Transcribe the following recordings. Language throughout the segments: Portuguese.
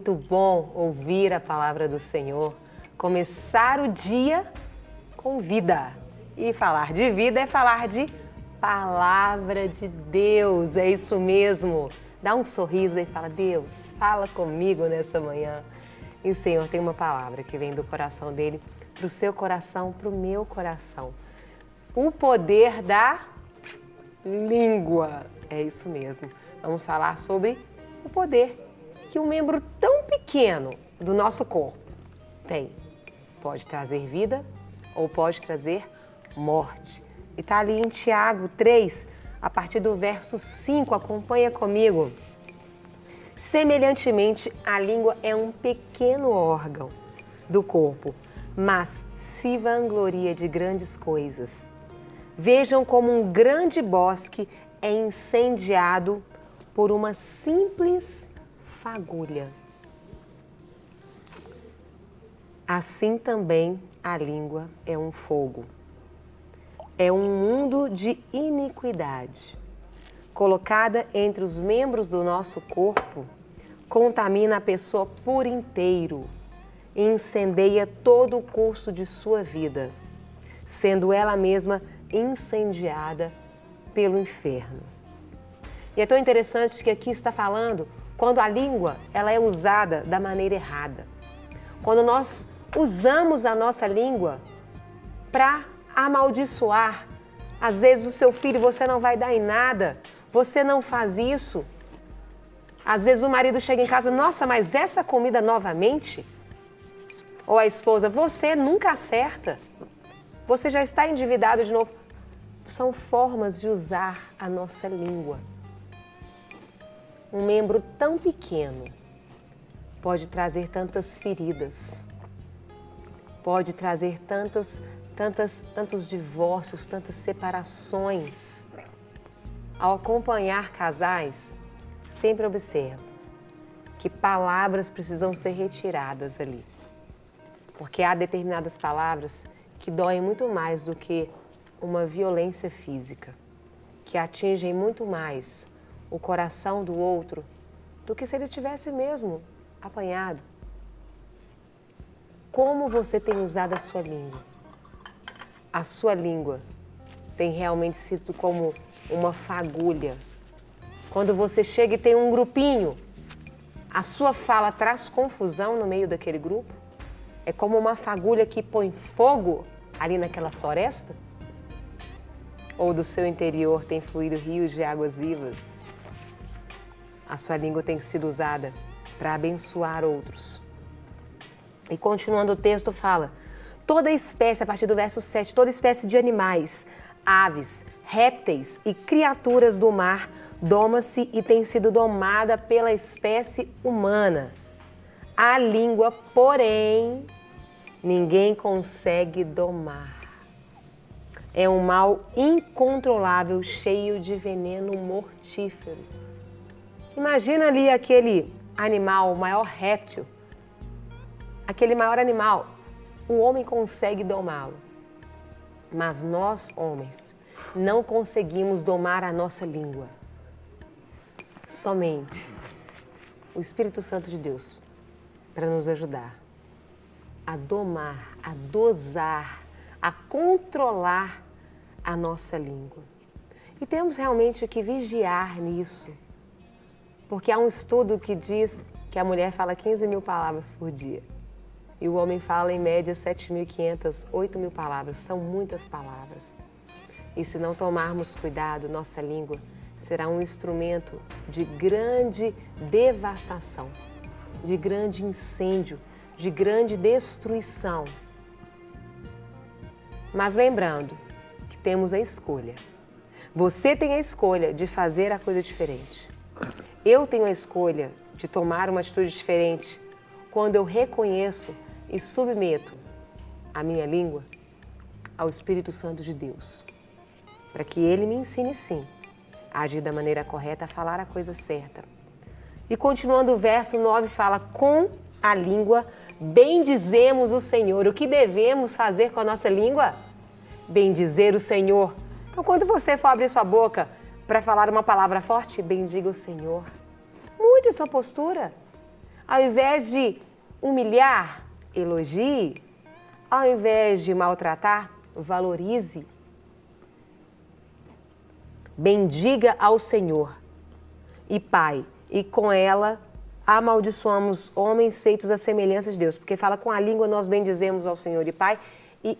muito bom ouvir a palavra do Senhor, começar o dia com vida. E falar de vida é falar de palavra de Deus, é isso mesmo. Dá um sorriso e fala: Deus, fala comigo nessa manhã. E o Senhor tem uma palavra que vem do coração dele para o seu coração, para o meu coração. O poder da língua, é isso mesmo. Vamos falar sobre o poder que um membro tão pequeno do nosso corpo tem. Pode trazer vida ou pode trazer morte. E está ali em Tiago 3, a partir do verso 5, acompanha comigo. Semelhantemente, a língua é um pequeno órgão do corpo, mas se vangloria de grandes coisas. Vejam como um grande bosque é incendiado por uma simples fagulha. Assim também a língua é um fogo. É um mundo de iniquidade. Colocada entre os membros do nosso corpo, contamina a pessoa por inteiro e incendeia todo o curso de sua vida, sendo ela mesma incendiada pelo inferno. E é tão interessante que aqui está falando quando a língua ela é usada da maneira errada. Quando nós usamos a nossa língua para amaldiçoar, às vezes o seu filho você não vai dar em nada, você não faz isso. Às vezes o marido chega em casa: nossa, mas essa comida novamente? Ou a esposa: você nunca acerta, você já está endividado de novo. São formas de usar a nossa língua. Um membro tão pequeno pode trazer tantas feridas, pode trazer tantos divórcios, tantas separações. Ao acompanhar casais, sempre observo que palavras precisam ser retiradas ali. Porque há determinadas palavras que doem muito mais do que uma violência física, que atingem muito mais o coração do outro do que se ele tivesse mesmo apanhado. Como você tem usado a sua língua? A sua língua tem realmente sido como uma fagulha. Quando você chega e tem um grupinho, a sua fala traz confusão no meio daquele grupo? É como uma fagulha que põe fogo ali naquela floresta? Ou do seu interior tem fluído rios de águas vivas? A sua língua tem sido usada para abençoar outros. E continuando o texto fala: toda espécie, a partir do verso 7, toda espécie de animais, aves, répteis e criaturas do mar doma-se e tem sido domada pela espécie humana. A língua, porém, ninguém consegue domar. É um mal incontrolável, cheio de veneno mortífero. Imagina ali aquele animal, o maior réptil, aquele maior animal. O homem consegue domá-lo, mas nós, homens, não conseguimos domar a nossa língua. Somente o Espírito Santo de Deus para nos ajudar a domar, a dosar, a controlar a nossa língua. E temos realmente que vigiar nisso, porque há um estudo que diz que a mulher fala 15.000 palavras por dia. E o homem fala em média 7.500, 8.000 palavras. São muitas palavras. E se não tomarmos cuidado, nossa língua será um instrumento de grande devastação, de grande incêndio, de grande destruição. Mas lembrando que temos a escolha. Você tem a escolha de fazer a coisa diferente. Eu tenho a escolha de tomar uma atitude diferente quando eu reconheço e submeto a minha língua ao Espírito Santo de Deus, para que Ele me ensine, sim, a agir da maneira correta, a falar a coisa certa. E continuando o verso 9 fala: com a língua bendizemos o Senhor. O que devemos fazer com a nossa língua? Bendizer o Senhor. Então, quando você for abrir sua boca para falar uma palavra forte, bendiga o Senhor. Mude sua postura. Ao invés de humilhar, elogie. Ao invés de maltratar, valorize. Bendiga ao Senhor e Pai, e com ela amaldiçoamos homens feitos à semelhança de Deus. Porque fala, com a língua nós bendizemos ao Senhor e Pai e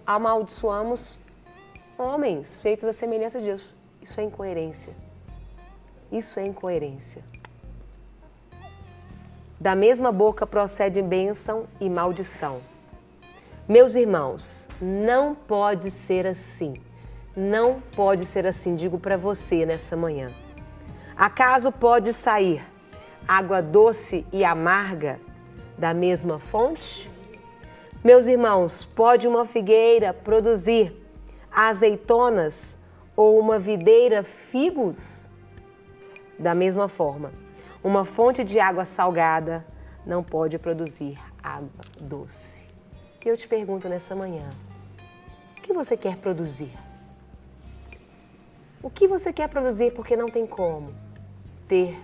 amaldiçoamos homens feitos à semelhança de Deus. Isso é incoerência. Isso é incoerência. Da mesma boca procede bênção e maldição. Meus irmãos, não pode ser assim. Não pode ser assim, digo para você nessa manhã. Acaso pode sair água doce e amarga da mesma fonte? Meus irmãos, pode uma figueira produzir azeitonas ou uma videira figos? Da mesma forma, uma fonte de água salgada não pode produzir água doce. E eu te pergunto nessa manhã, o que você quer produzir? O que você quer produzir? Porque não tem como ter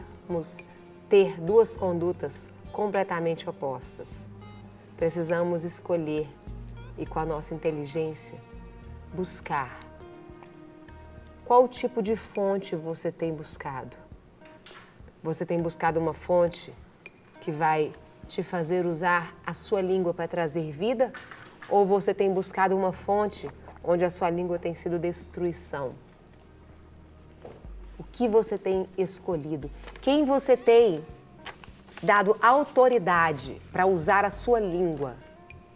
duas condutas completamente opostas. Precisamos escolher e, com a nossa inteligência, buscar. Qual tipo de fonte você tem buscado? Você tem buscado uma fonte que vai te fazer usar a sua língua para trazer vida? Ou você tem buscado uma fonte onde a sua língua tem sido destruição? O que você tem escolhido? Quem você tem dado autoridade para usar a sua língua?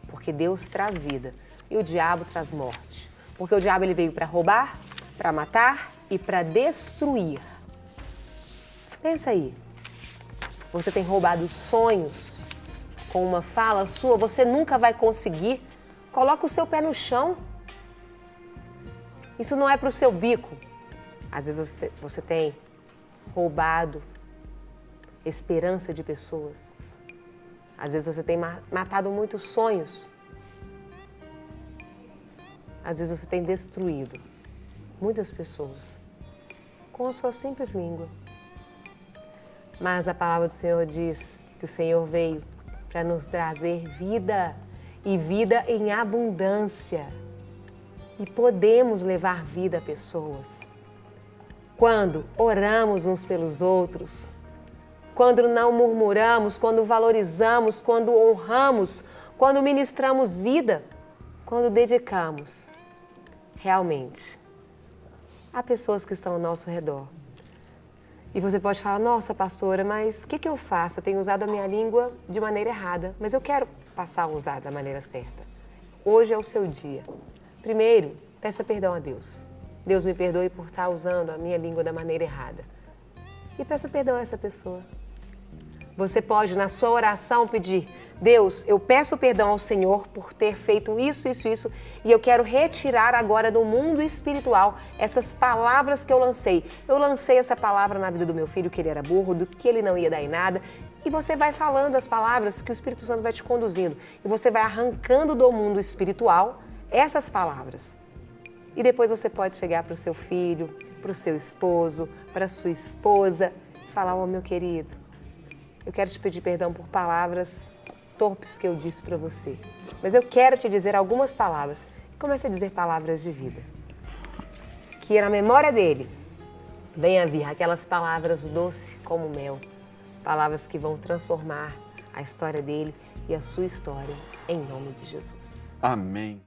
Porque Deus traz vida e o diabo traz morte. Porque o diabo ele veio para roubar, para matar e para destruir. Pensa aí. Você tem roubado sonhos com uma fala sua, você nunca vai conseguir. Coloca o seu pé no chão. Isso não é para o seu bico. Às vezes você tem roubado esperança de pessoas. Às vezes você tem matado muitos sonhos. Às vezes você tem destruído muitas pessoas com a sua simples língua. Mas a palavra do Senhor diz que o Senhor veio para nos trazer vida e vida em abundância. E podemos levar vida a pessoas quando oramos uns pelos outros, quando não murmuramos, quando valorizamos, quando honramos, quando ministramos vida, quando dedicamos realmente a pessoas que estão ao nosso redor. E você pode falar, nossa pastora, mas o que eu faço? Eu tenho usado a minha língua de maneira errada, mas eu quero passar a usar da maneira certa. Hoje é o seu dia. Primeiro, peça perdão a Deus. Deus me perdoe por estar usando a minha língua da maneira errada. E peça perdão a essa pessoa. Você pode, na sua oração, pedir, Deus, eu peço perdão ao Senhor por ter feito isso, e eu quero retirar agora do mundo espiritual essas palavras que eu lancei. Eu lancei essa palavra na vida do meu filho, que ele era burro, do que ele não ia dar em nada, e você vai falando as palavras que o Espírito Santo vai te conduzindo. E você vai arrancando do mundo espiritual essas palavras. E depois você pode chegar para o seu filho, para o seu esposo, para a sua esposa, e falar, meu querido, eu quero te pedir perdão por palavras torpes que eu disse para você. Mas eu quero te dizer algumas palavras. Comece a dizer palavras de vida. Que na memória dele venha vir aquelas palavras doces como mel. Palavras que vão transformar a história dele e a sua história, em nome de Jesus. Amém.